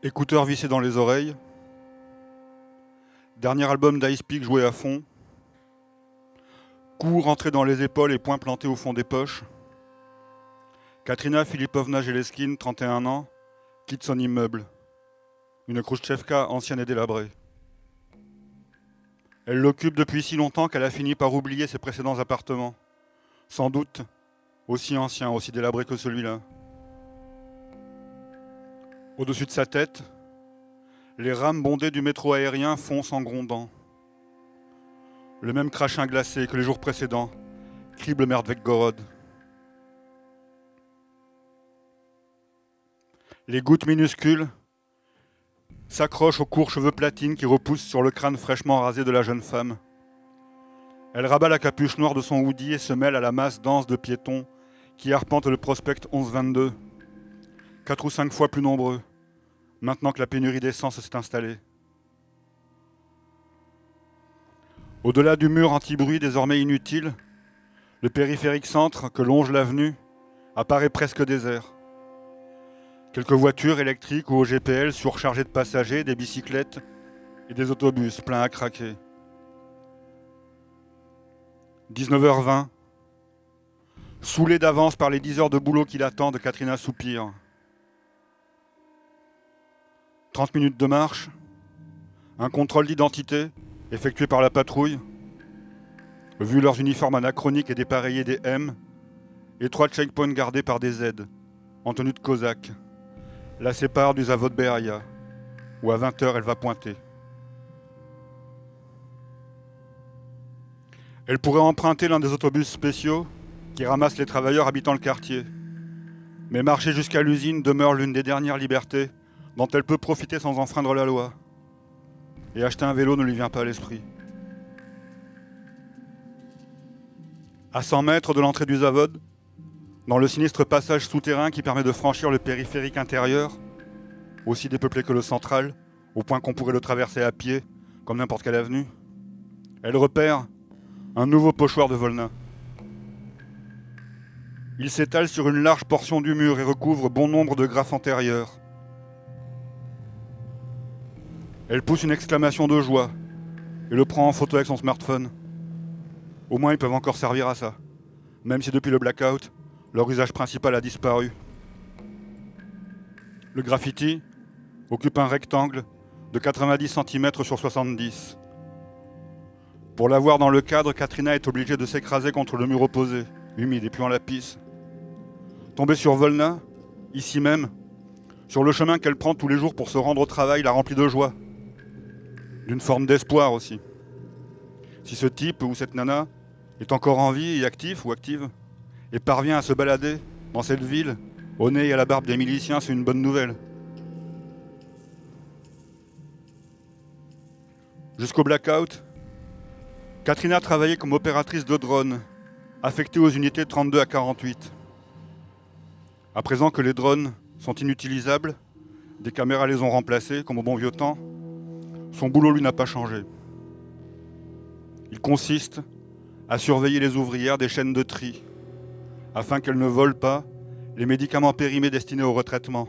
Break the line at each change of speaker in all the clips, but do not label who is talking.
Écouteurs vissés dans les oreilles. Dernier album d'Ice Peak joué à fond. Cou rentré dans les épaules et poings plantés au fond des poches. Katrina Filipovna Geleskine, 31 ans, quitte son immeuble. Une Khrouchtchevka ancienne et délabrée. Elle l'occupe depuis si longtemps qu'elle a fini par oublier ses précédents appartements. Sans doute aussi anciens, aussi délabrés que celui-là. Au-dessus de sa tête, les rames bondées du métro aérien foncent en grondant. Le même crachin glacé que les jours précédents crible Merdvekgorod. Les gouttes minuscules s'accrochent aux courts cheveux platines qui repoussent sur le crâne fraîchement rasé de la jeune femme. Elle rabat la capuche noire de son hoodie et se mêle à la masse dense de piétons qui arpentent le prospect 1122, 4 ou 5 fois plus nombreux, maintenant que la pénurie d'essence s'est installée. Au-delà du mur anti-bruit désormais inutile, le périphérique centre que longe l'avenue apparaît presque désert. Quelques voitures électriques ou au GPL surchargées de passagers, des bicyclettes et des autobus pleins à craquer. 19h20. Saoulée d'avance par les 10 heures de boulot qui l'attendent, Katrina soupire. 30 minutes de marche, un contrôle d'identité effectué par la patrouille. Vu leurs uniformes anachroniques et dépareillés des M, et 3 checkpoints gardés par des Z, en tenue de cosaque, la séparent du Zavod Beria, où à 20h elle va pointer. Elle pourrait emprunter l'un des autobus spéciaux qui ramassent les travailleurs habitant le quartier. Mais marcher jusqu'à l'usine demeure l'une des dernières libertés dont elle peut profiter sans enfreindre la loi. Et acheter un vélo ne lui vient pas à l'esprit. À 100 mètres de l'entrée du Zavod, dans le sinistre passage souterrain qui permet de franchir le périphérique intérieur, aussi dépeuplé que le central, au point qu'on pourrait le traverser à pied, comme n'importe quelle avenue, elle repère un nouveau pochoir de Volna. Il s'étale sur une large portion du mur et recouvre bon nombre de graphes antérieurs. Elle pousse une exclamation de joie et le prend en photo avec son smartphone. Au moins, ils peuvent encore servir à ça, même si depuis le blackout, leur usage principal a disparu. Le graffiti occupe un rectangle de 90 cm sur 70. Pour l'avoir dans le cadre, Katrina est obligée de s'écraser contre le mur opposé, humide et puant la pisse. Tomber sur Volna, ici même, sur le chemin qu'elle prend tous les jours pour se rendre au travail, la remplit de joie. D'une forme d'espoir aussi. Si ce type ou cette nana est encore en vie et actif ou active, et parvient à se balader dans cette ville, au nez et à la barbe des miliciens, c'est une bonne nouvelle. Jusqu'au blackout, Katrina travaillait comme opératrice de drone, affectée aux unités 32 à 48. À présent que les drones sont inutilisables, des caméras les ont remplacés, comme au bon vieux temps, son boulot lui n'a pas changé. Il consiste à surveiller les ouvrières des chaînes de tri, afin qu'elles ne volent pas les médicaments périmés destinés au retraitement.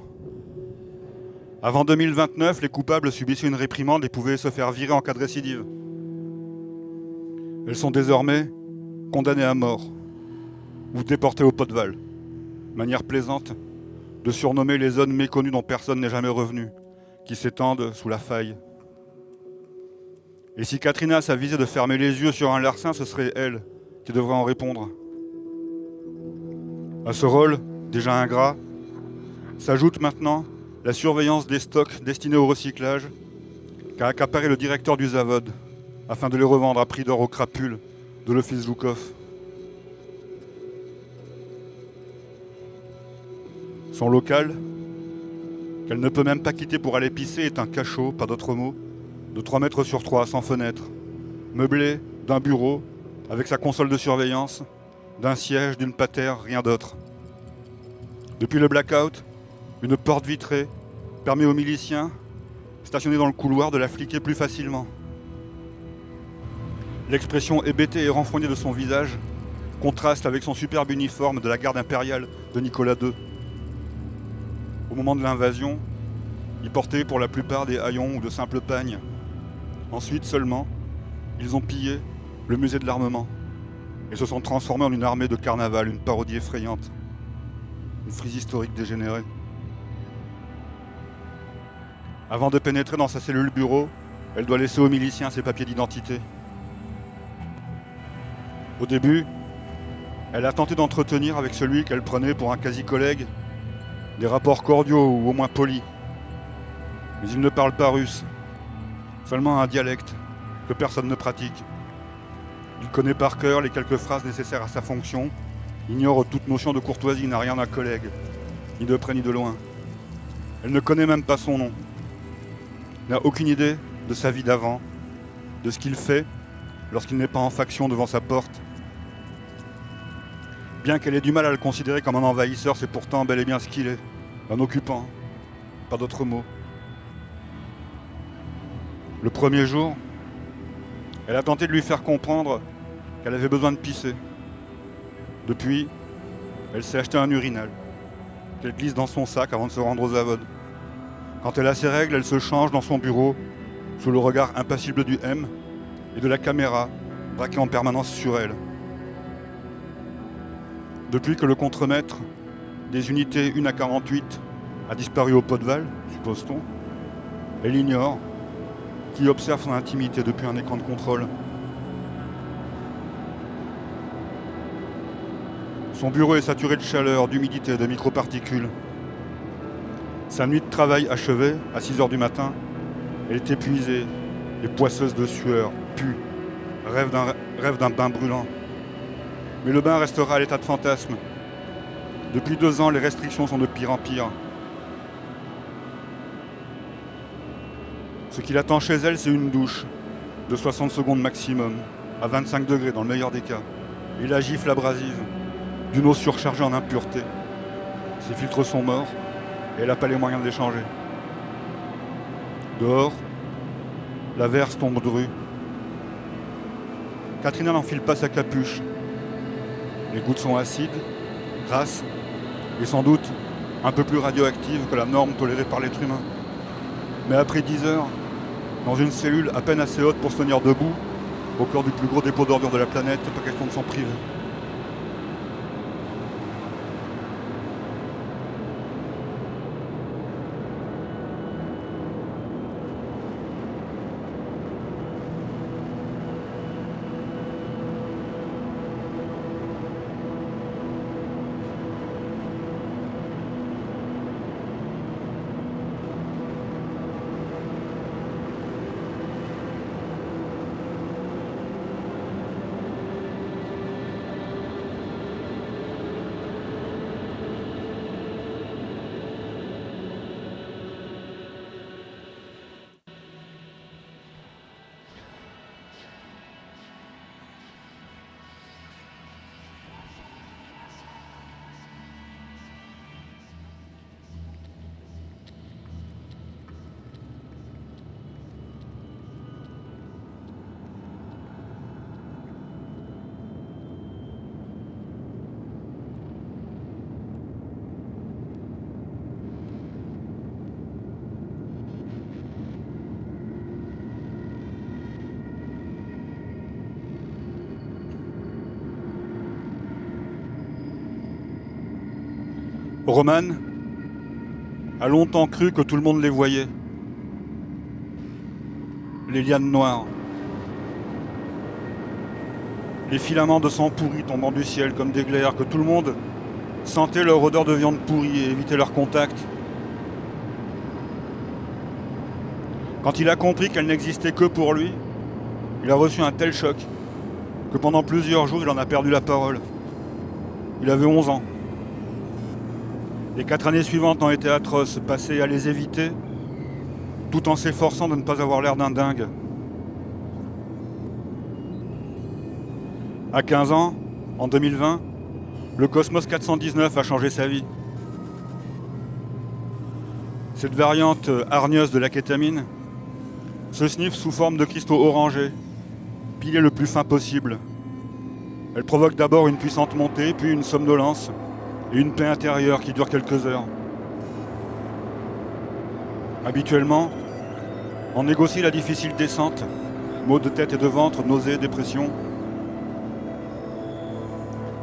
Avant 2029, les coupables subissaient une réprimande et pouvaient se faire virer en cas de récidive. Elles sont désormais condamnées à mort ou déportées au Poteval, manière plaisante de surnommer les zones méconnues dont personne n'est jamais revenu, qui s'étendent sous la faille. Et si Katrina s'avisait de fermer les yeux sur un larcin, ce serait elle qui devrait en répondre. À ce rôle, déjà ingrat, s'ajoute maintenant la surveillance des stocks destinés au recyclage qu'a accaparé le directeur du Zavod, afin de les revendre à prix d'or aux crapules de l'office Zhoukov. Son local, qu'elle ne peut même pas quitter pour aller pisser, est un cachot, pas d'autre mot, de 3 mètres sur 3, sans fenêtre, meublé d'un bureau, avec sa console de surveillance, d'un siège, d'une patère, rien d'autre. Depuis le blackout, une porte vitrée permet aux miliciens, stationnés dans le couloir, de la fliquer plus facilement. L'expression hébétée et renfrognée de son visage contraste avec son superbe uniforme de la garde impériale de Nicolas II. Au moment de l'invasion, Ils portaient pour la plupart des haillons ou de simples pagnes. Ensuite seulement, ils ont pillé le musée de l'armement et se sont transformés en une armée de carnaval, une parodie effrayante, une frise historique dégénérée. Avant de pénétrer dans sa cellule bureau, elle doit laisser aux miliciens ses papiers d'identité. Au début, elle a tenté d'entretenir avec celui qu'elle prenait pour un quasi-collègue des rapports cordiaux ou au moins polis. Mais il ne parle pas russe, seulement un dialecte que personne ne pratique. Il connaît par cœur les quelques phrases nécessaires à sa fonction, ignore toute notion de courtoisie, n'a rien d'un collègue, ni de près ni de loin. Elle ne connaît même pas son nom, n'a aucune idée de sa vie d'avant, de ce qu'il fait lorsqu'il n'est pas en faction devant sa porte. Bien qu'elle ait du mal à le considérer comme un envahisseur, c'est pourtant bel et bien ce qu'il est, un occupant, pas d'autre mot. Le premier jour, elle a tenté de lui faire comprendre qu'elle avait besoin de pisser. Depuis, elle s'est acheté un urinal, qu'elle glisse dans son sac avant de se rendre aux avodes. Quand elle a ses règles, elle se change dans son bureau, sous le regard impassible du M et de la caméra, braquée en permanence sur elle. Depuis que le contremaître des unités 1 à 48 a disparu au Poteval, suppose-t-on, elle ignore qui observe son intimité depuis un écran de contrôle. Son bureau est saturé de chaleur, d'humidité, de microparticules. Sa nuit de travail achevée, à 6 h du matin, elle est épuisée et poisseuse de sueur, pue, rêve d'un bain brûlant. Mais le bain restera à l'état de fantasme. Depuis 2 ans, les restrictions sont de pire en pire. Ce qui l'attend chez elle, c'est une douche de 60 secondes maximum, à 25 degrés dans le meilleur des cas, et la gifle abrasive d'une eau surchargée en impureté. Ses filtres sont morts et elle n'a pas les moyens de les changer. Dehors, l'averse tombe dru. Katrina n'enfile pas sa capuche. Les gouttes sont acides, grasses et sans doute un peu plus radioactives que la norme tolérée par l'être humain. Mais après 10 heures, dans une cellule à peine assez haute pour se tenir debout, au cœur du plus gros dépôt d'ordures de la planète, pas question de s'en priver. Roman a longtemps cru que tout le monde les voyait. Les lianes noires. Les filaments de sang pourri tombant du ciel comme des glaires, que tout le monde sentait leur odeur de viande pourrie et évitait leur contact. Quand il a compris qu'elle n'existait que pour lui, il a reçu un tel choc que pendant plusieurs jours, il en a perdu la parole. Il avait 11 ans. Les 4 années suivantes ont été atroces, passées à les éviter, tout en s'efforçant de ne pas avoir l'air d'un dingue. À 15 ans, en 2020, le Cosmos 419 a changé sa vie. Cette variante hargneuse de la kétamine se sniffe sous forme de cristaux orangés, pilés le plus fin possible. Elle provoque d'abord une puissante montée, puis une somnolence et une paix intérieure qui dure quelques heures. Habituellement, on négocie la difficile descente, maux de tête et de ventre, nausées, dépression,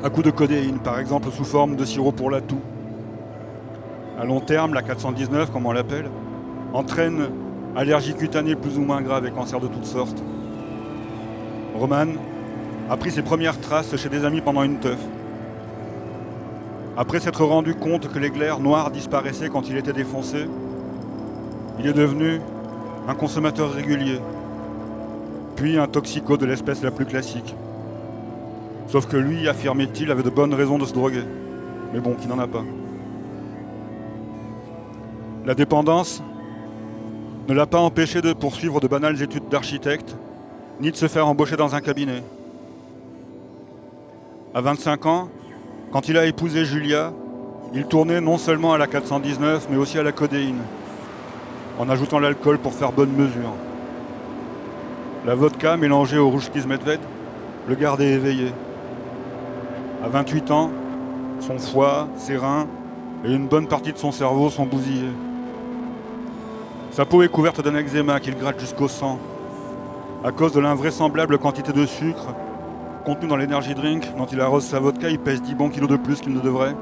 à coup de codéine, par exemple sous forme de sirop pour la toux. À long terme, la 419, comme on l'appelle, entraîne allergies cutanées plus ou moins graves et cancers de toutes sortes. Roman a pris ses premières traces chez des amis pendant une teuf. Après s'être rendu compte que les glaires noires disparaissaient quand il était défoncé, il est devenu un consommateur régulier, puis un toxico de l'espèce la plus classique. Sauf que lui, affirmait-il, avait de bonnes raisons de se droguer. Mais bon, qui n'en a pas. La dépendance ne l'a pas empêché de poursuivre de banales études d'architecte, ni de se faire embaucher dans un cabinet. À 25 ans, quand il a épousé Julia, il tournait non seulement à la 419, mais aussi à la codéine, en ajoutant l'alcool pour faire bonne mesure. La vodka mélangée au rouge Medved le gardait éveillé. À 28 ans, son foie, ses reins et une bonne partie de son cerveau sont bousillés. Sa peau est couverte d'un eczéma qu'il gratte jusqu'au sang, à cause de l'invraisemblable quantité de sucre contenu dans l'energy drink dont il arrose sa vodka. Il pèse 10 bons kilos de plus qu'il ne devrait.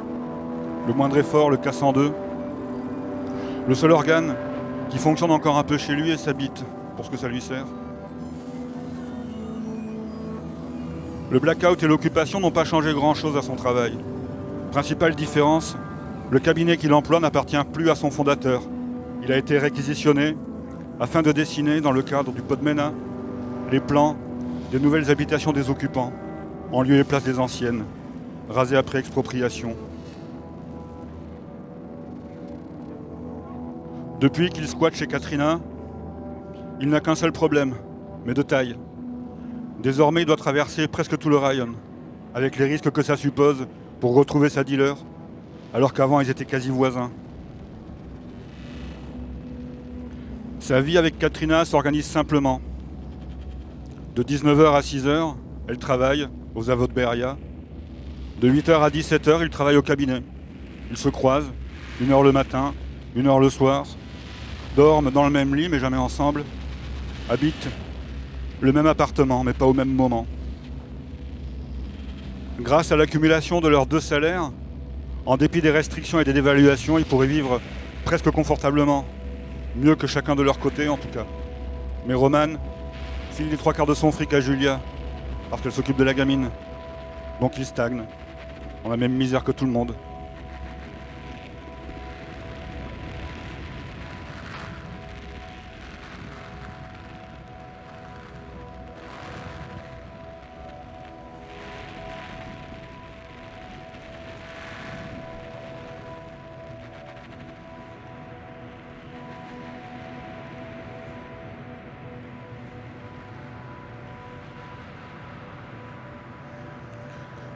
Le moindre effort le casse en deux. Le seul organe qui fonctionne encore un peu chez lui est sa bite, pour ce que ça lui sert. Le blackout et l'occupation n'ont pas changé grand-chose à son travail. Principale différence, le cabinet qu'il emploie n'appartient plus à son fondateur. Il a été réquisitionné afin de dessiner, dans le cadre du Podmena, les plans des nouvelles habitations des occupants, en lieu et place des anciennes, rasées après expropriation. Depuis qu'il squatte chez Katrina, il n'a qu'un seul problème, mais de taille. Désormais, il doit traverser presque tout le rayon, avec les risques que ça suppose pour retrouver sa dealer, alors qu'avant ils étaient quasi voisins. Sa vie avec Katrina s'organise simplement. De 19h à 6h, elle travaille aux Zavod Beria. De 8h à 17h, il travaille au cabinet. Ils se croisent, 1h le matin, 1h le soir, dorment dans le même lit mais jamais ensemble, habitent le même appartement mais pas au même moment. Grâce à l'accumulation de leurs 2 salaires, en dépit des restrictions et des dévaluations, ils pourraient vivre presque confortablement, mieux que chacun de leur côté en tout cas. Mais Roman file les 3/4 de son fric à Julia, parce qu'elle s'occupe de la gamine. Donc il stagne, dans la même misère que tout le monde.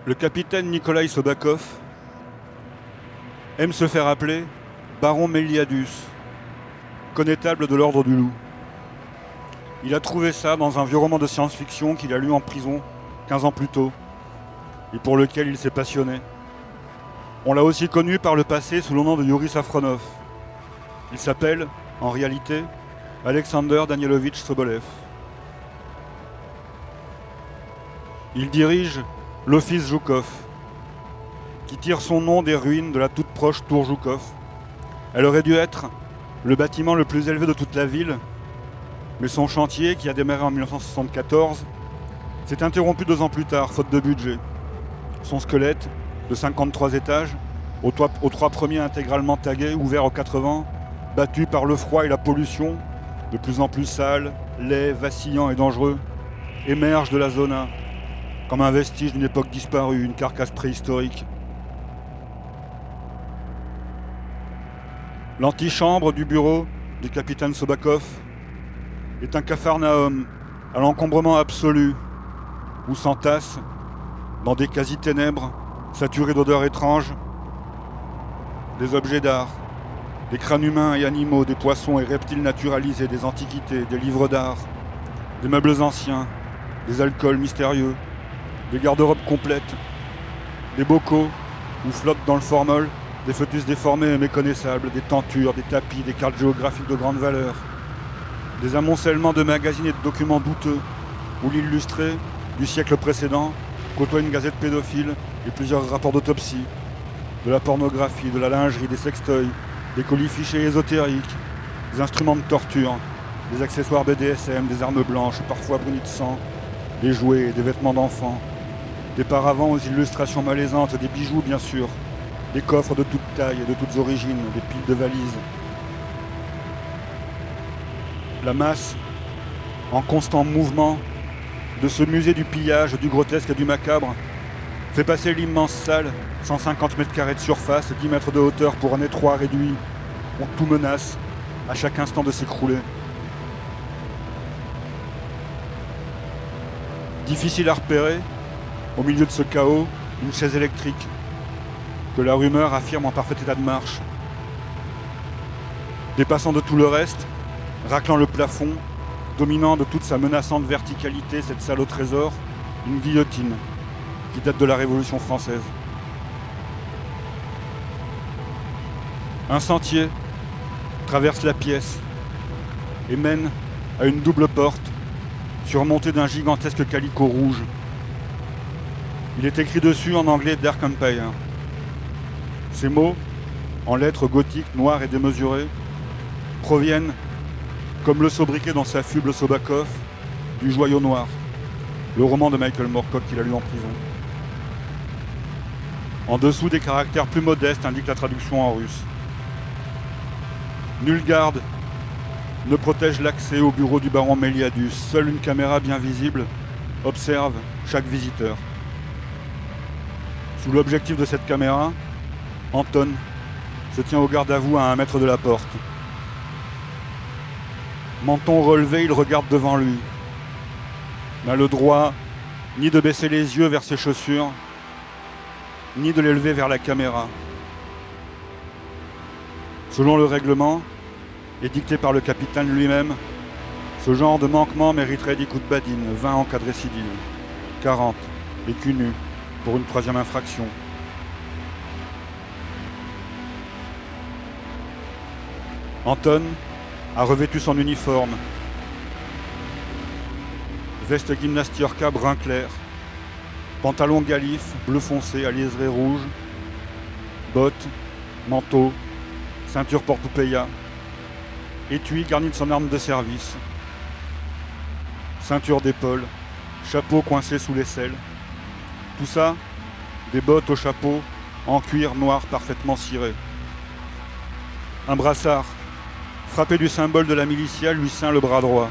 Le capitaine Nikolai Sobakov aime se faire appeler Baron Meliadus, connétable de l'ordre du loup. Il a trouvé ça dans un vieux roman de science-fiction qu'il a lu en prison 15 ans plus tôt et pour lequel il s'est passionné. On l'a aussi connu par le passé sous le nom de Yuri Safronov. Il s'appelle, en réalité, Alexander Danielovitch Sobolev. Il dirige l'Office Zhukov, qui tire son nom des ruines de la toute proche tour Zhukov. Elle aurait dû être le bâtiment le plus élevé de toute la ville, mais son chantier, qui a démarré en 1974, s'est interrompu 2 ans plus tard, faute de budget. Son squelette, de 53 étages, aux 3 premiers intégralement tagués, ouvert aux 4 vents, battu par le froid et la pollution, de plus en plus sale, laid, vacillant et dangereux, émerge de la zona, comme un vestige d'une époque disparue, une carcasse préhistorique. L'antichambre du bureau du capitaine Sobakov est un capharnaüm à l'encombrement absolu, où s'entassent, dans des quasi-ténèbres, saturés d'odeurs étranges, des objets d'art, des crânes humains et animaux, des poissons et reptiles naturalisés, des antiquités, des livres d'art, des meubles anciens, des alcools mystérieux, des garde-robes complètes, des bocaux où flottent dans le formol des fœtus déformés et méconnaissables, des tentures, des tapis, des cartes géographiques de grande valeur, des amoncellements de magazines et de documents douteux, où l'illustré du siècle précédent côtoie une gazette pédophile et plusieurs rapports d'autopsie, de la pornographie, de la lingerie, des sextoys, des colis fichés ésotériques, des instruments de torture, des accessoires BDSM, des armes blanches, parfois brunies de sang, des jouets et des vêtements d'enfants, des paravents aux illustrations malaisantes, des bijoux bien sûr, des coffres de toutes tailles et de toutes origines, des piles de valises. La masse, en constant mouvement, de ce musée du pillage, du grotesque et du macabre, fait passer l'immense salle, 150 mètres carrés de surface, 10 mètres de hauteur pour un étroit réduit, où tout menace, à chaque instant de s'écrouler. Difficile à repérer, au milieu de ce chaos, une chaise électrique, que la rumeur affirme en parfait état de marche. Dépassant de tout le reste, raclant le plafond, dominant de toute sa menaçante verticalité cette salle au trésor, une guillotine qui date de la Révolution française. Un sentier traverse la pièce et mène à une double porte surmontée d'un gigantesque calicot rouge. Il est écrit dessus en anglais Dark Empire. Ces mots, en lettres gothiques, noires et démesurées, proviennent, comme le sobriquet dans sa fuble Sobakov, du Joyau Noir, le roman de Michael Moorcock qu'il a lu en prison. En dessous, des caractères plus modestes indiquent la traduction en russe. Nulle garde ne protège l'accès au bureau du baron Méliadus. Seule une caméra bien visible observe chaque visiteur. Sous l'objectif de cette caméra, Anton se tient au garde à vous à 1 mètre de la porte. Menton relevé, il regarde devant lui. N'a le droit ni de baisser les yeux vers ses chaussures, ni de les lever vers la caméra. Selon le règlement, édicté par le capitaine lui-même, ce genre de manquement mériterait 10 coups de badine, 20 en cas de récidive, 40 écus nus pour une 3e infraction. Anton a revêtu son uniforme. Veste gymnastiorca brun clair, pantalon galif bleu foncé à liseré rouge, bottes, manteau, ceinture porte-poupeya, étui garni de son arme de service, ceinture d'épaule, chapeau coincé sous l'aisselle. Tout ça, des bottes au chapeau en cuir noir parfaitement ciré. Un brassard, frappé du symbole de la militia, lui ceint le bras droit.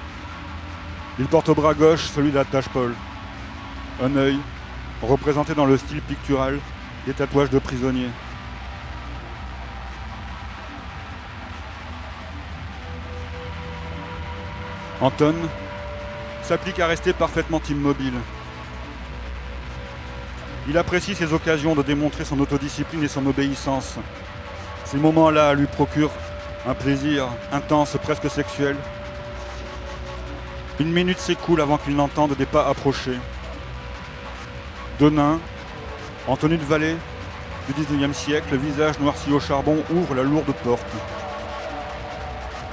Il porte au bras gauche celui d'Attache-Paul. Un œil, représenté dans le style pictural des tatouages de prisonniers. Anton s'applique à rester parfaitement immobile. Il apprécie ces occasions de démontrer son autodiscipline et son obéissance. Ces moments-là lui procurent un plaisir intense, presque sexuel. 1 minute s'écoule avant qu'il n'entende des pas approcher. 2 nains, en tenue de valet du XIXe siècle, le visage noirci au charbon, ouvrent la lourde porte.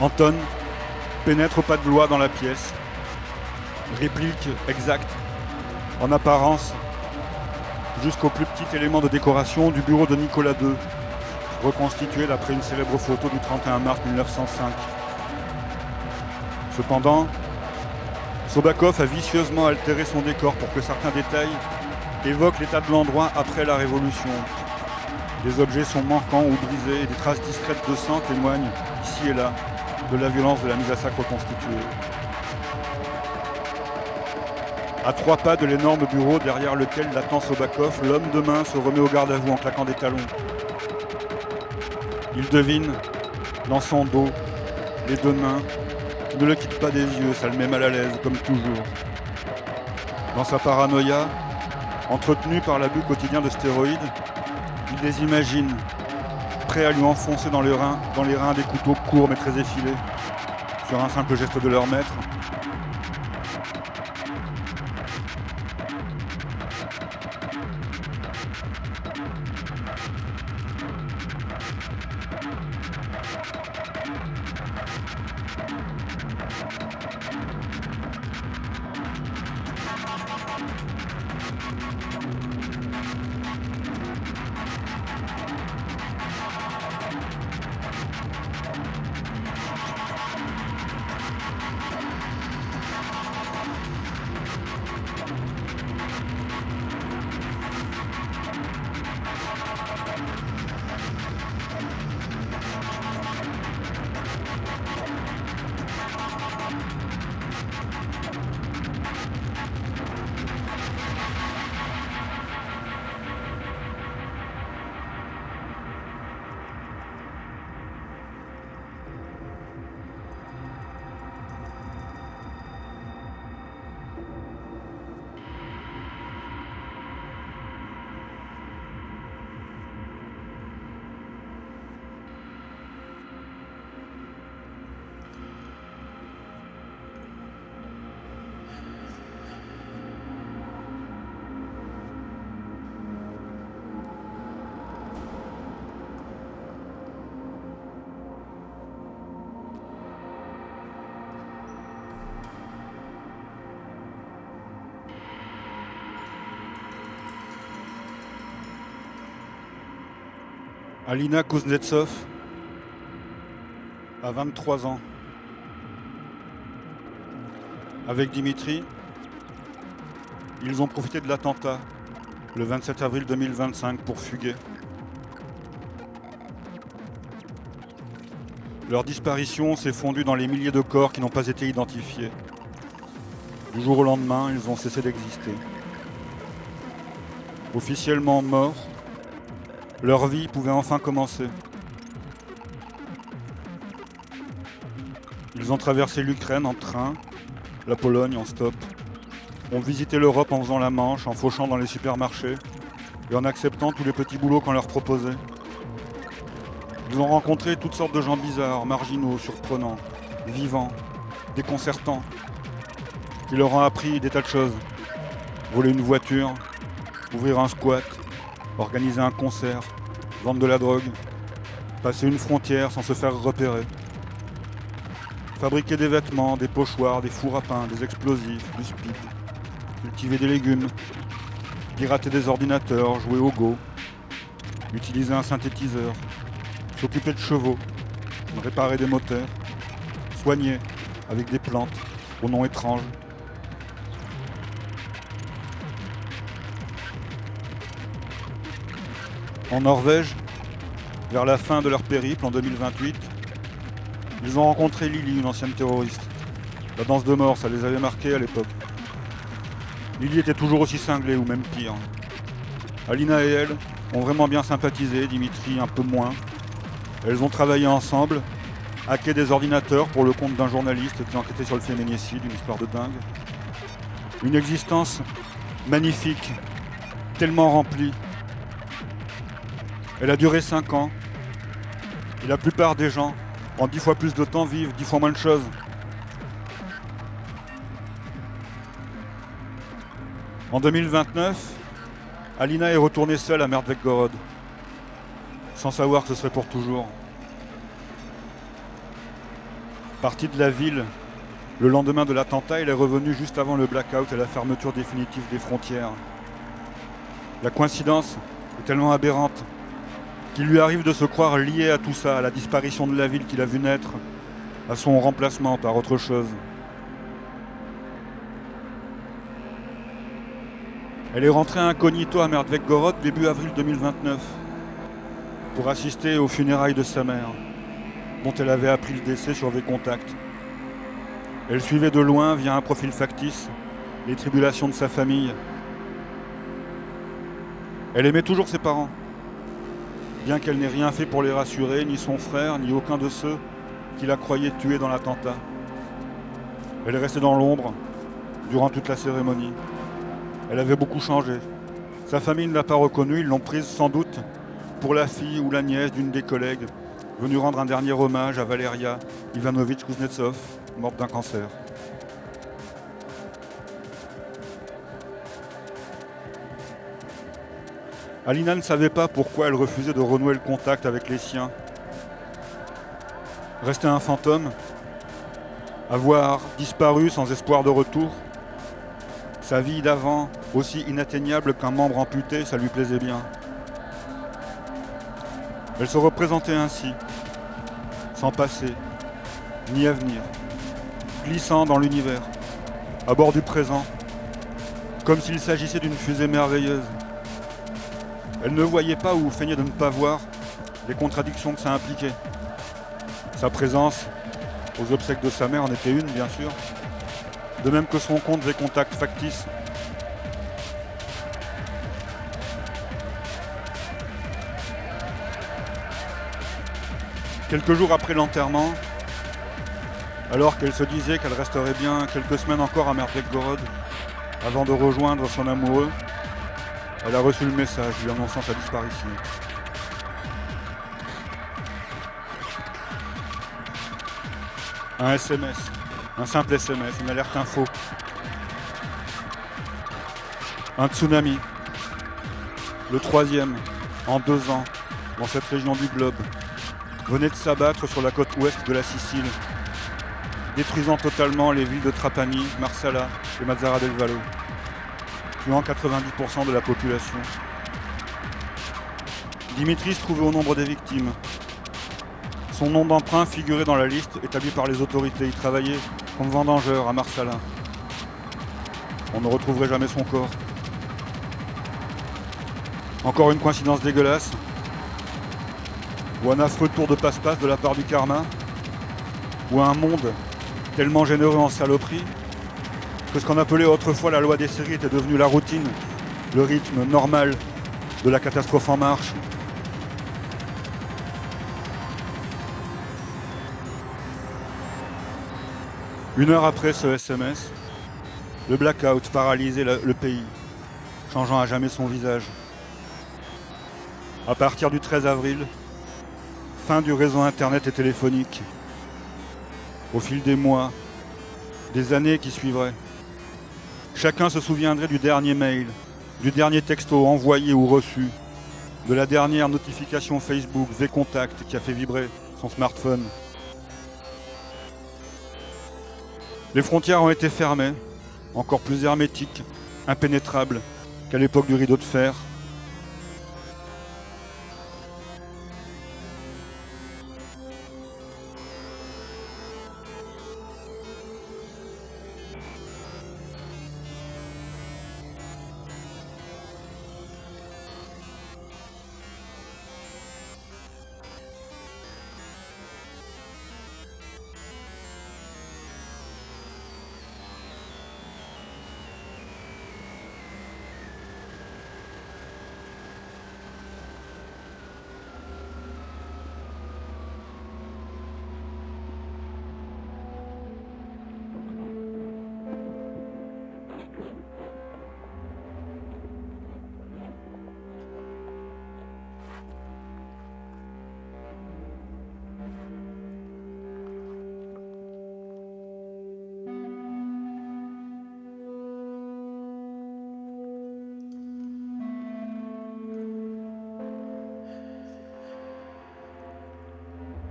Anton pénètre au pas de loi dans la pièce. Réplique exacte, en apparence, jusqu'au plus petit élément de décoration du bureau de Nicolas II, reconstitué d'après une célèbre photo du 31 mars 1905. Cependant, Sobakov a vicieusement altéré son décor pour que certains détails évoquent l'état de l'endroit après la Révolution. Des objets sont manquants ou brisés et des traces discrètes de sang témoignent, ici et là, de la violence de la mise à sac reconstituée. À 3 pas de l'énorme bureau derrière lequel l'attend Sobakov, l'homme de main se remet au garde à vous en claquant des talons. Il devine, dans son dos, les 2 nains qui ne le quittent pas des yeux, ça le met mal à l'aise, comme toujours. Dans sa paranoïa, entretenu par l'abus quotidien de stéroïdes, il les imagine, prêts à lui enfoncer dans les reins des couteaux courts mais très effilés, sur un simple geste de leur maître. Alina Kuznetsov a 23 ans. Avec Dimitri, ils ont profité de l'attentat le 27 avril 2025 pour fuguer. Leur disparition s'est fondue dans les milliers de corps qui n'ont pas été identifiés. Du jour au lendemain, ils ont cessé d'exister. Officiellement morts, leur vie pouvait enfin commencer. Ils ont traversé l'Ukraine en train, la Pologne en stop, ont visité l'Europe en faisant la Manche, en fauchant dans les supermarchés et en acceptant tous les petits boulots qu'on leur proposait. Ils ont rencontré toutes sortes de gens bizarres, marginaux, surprenants, vivants, déconcertants, qui leur ont appris des tas de choses. Voler une voiture, ouvrir un squat, organiser un concert, vendre de la drogue, passer une frontière sans se faire repérer. Fabriquer des vêtements, des pochoirs, des fours à pain, des explosifs, du speed. Cultiver des légumes, pirater des ordinateurs, jouer au go, utiliser un synthétiseur, s'occuper de chevaux, réparer des moteurs, soigner avec des plantes aux noms étranges. En Norvège, vers la fin de leur périple en 2028, ils ont rencontré Lily, une ancienne terroriste. La danse de mort, ça les avait marqués à l'époque. Lily était toujours aussi cinglée ou même pire. Alina et elle ont vraiment bien sympathisé, Dimitri un peu moins. Elles ont travaillé ensemble, hacké des ordinateurs pour le compte d'un journaliste qui enquêtait sur le féminicide, une histoire de dingue. Une existence magnifique, tellement remplie. Elle a duré 5 ans, et la plupart des gens, en 10 fois plus de temps, vivent 10 fois moins de choses. En 2029, Alina est retournée seule à Merdvekgorod, sans savoir que ce serait pour toujours. Partie de la ville, le lendemain de l'attentat, elle est revenue juste avant le blackout et la fermeture définitive des frontières. La coïncidence est tellement aberrante qu'il lui arrive de se croire lié à tout ça, à la disparition de la ville qu'il a vue naître, à son remplacement par autre chose. Elle est rentrée incognito à Merdvekgorod début avril 2029 pour assister aux funérailles de sa mère, dont elle avait appris le décès sur des contacts. Elle suivait de loin, via un profil factice, les tribulations de sa famille. Elle aimait toujours ses parents, bien qu'elle n'ait rien fait pour les rassurer, ni son frère, ni aucun de ceux qui la croyaient tuée dans l'attentat. Elle est restée dans l'ombre durant toute la cérémonie. Elle avait beaucoup changé. Sa famille ne l'a pas reconnue, ils l'ont prise sans doute pour la fille ou la nièce d'une des collègues, venue rendre un dernier hommage à Valeria Ivanovitch Kuznetsov, morte d'un cancer. Alina ne savait pas pourquoi elle refusait de renouer le contact avec les siens. Rester un fantôme, avoir disparu sans espoir de retour, Sa vie d'avant, aussi inatteignable qu'un membre amputé, ça lui plaisait bien. Elle se représentait ainsi, sans passé, ni avenir, glissant dans l'univers, à bord du présent, comme s'il s'agissait d'une fusée merveilleuse. Elle ne voyait pas ou feignait de ne pas voir les contradictions que ça impliquait. Sa présence, aux obsèques de sa mère, en était une, bien sûr, de même que son compte des contacts factices. Quelques jours après l'enterrement, alors qu'elle se disait qu'elle resterait bien quelques semaines encore à Merdek-Gorod avant de rejoindre son amoureux, elle a reçu le message lui annonçant sa disparition. Un SMS, un simple SMS, une alerte info. Un tsunami, le troisième en 2 ans dans cette région du globe, venait de s'abattre sur la côte ouest de la Sicile, détruisant totalement les villes de Trapani, Marsala et Mazara del Vallo, tuant 90% de la population. Dimitri se trouvait au nombre des victimes. Son nom d'emprunt figurait dans la liste établie par les autorités. Il travaillait comme vendangeur à Marsala. On ne retrouverait jamais son corps. Encore une coïncidence dégueulasse, ou un affreux tour de passe-passe de la part du karma, ou un monde tellement généreux en saloperie que ce qu'on appelait autrefois la loi des séries était devenu la routine, le rythme normal de la catastrophe en marche. Une heure après ce SMS, le blackout paralysait le pays, changeant à jamais son visage. À partir du 13 avril, fin du réseau internet et téléphonique. Au fil des mois, des années qui suivraient, chacun se souviendrait du dernier mail, du dernier texto envoyé ou reçu, de la dernière notification Facebook V-Contact qui a fait vibrer son smartphone. Les frontières ont été fermées, encore plus hermétiques, impénétrables qu'à l'époque du rideau de fer.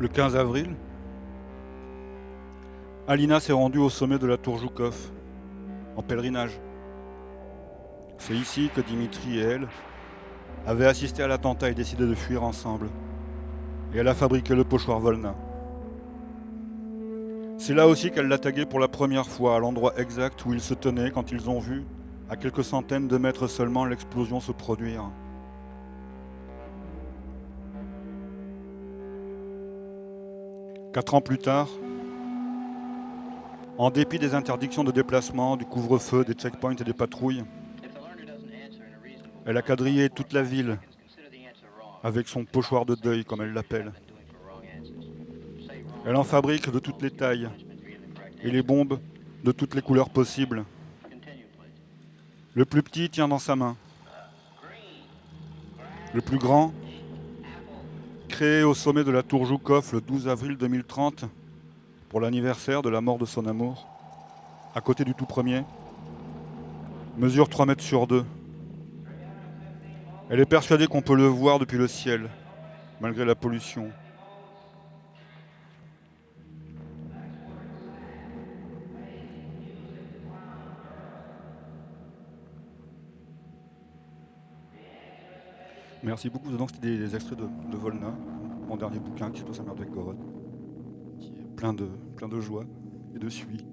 Le 15 avril, Alina s'est rendue au sommet de la tour Joukov, en pèlerinage. C'est ici que Dimitri et elle avaient assisté à l'attentat et décidé de fuir ensemble. Et elle a fabriqué le pochoir Volna. C'est là aussi qu'elle l'a tagué pour la première fois, à l'endroit exact où ils se tenaient quand ils ont vu, à quelques centaines de mètres seulement, l'explosion se produire. Quatre ans plus tard, en dépit des interdictions de déplacement, du couvre-feu, des checkpoints et des patrouilles, elle a quadrillé toute la ville avec son pochoir de deuil, comme elle l'appelle. Elle en fabrique de toutes les tailles et les bombes de toutes les couleurs possibles. Le plus petit tient dans sa main. Le plus grand, créé au sommet de la tour Joukov le 12 avril 2030 pour l'anniversaire de la mort de son amour, à côté du tout premier, mesure 3 mètres sur 2. Elle est persuadée qu'on peut le voir depuis le ciel, malgré la pollution. Merci beaucoup. Donc c'était des extraits de Volna, mon dernier bouquin qui se passe à Merdvek-Gorod, qui est plein de joie et de suie.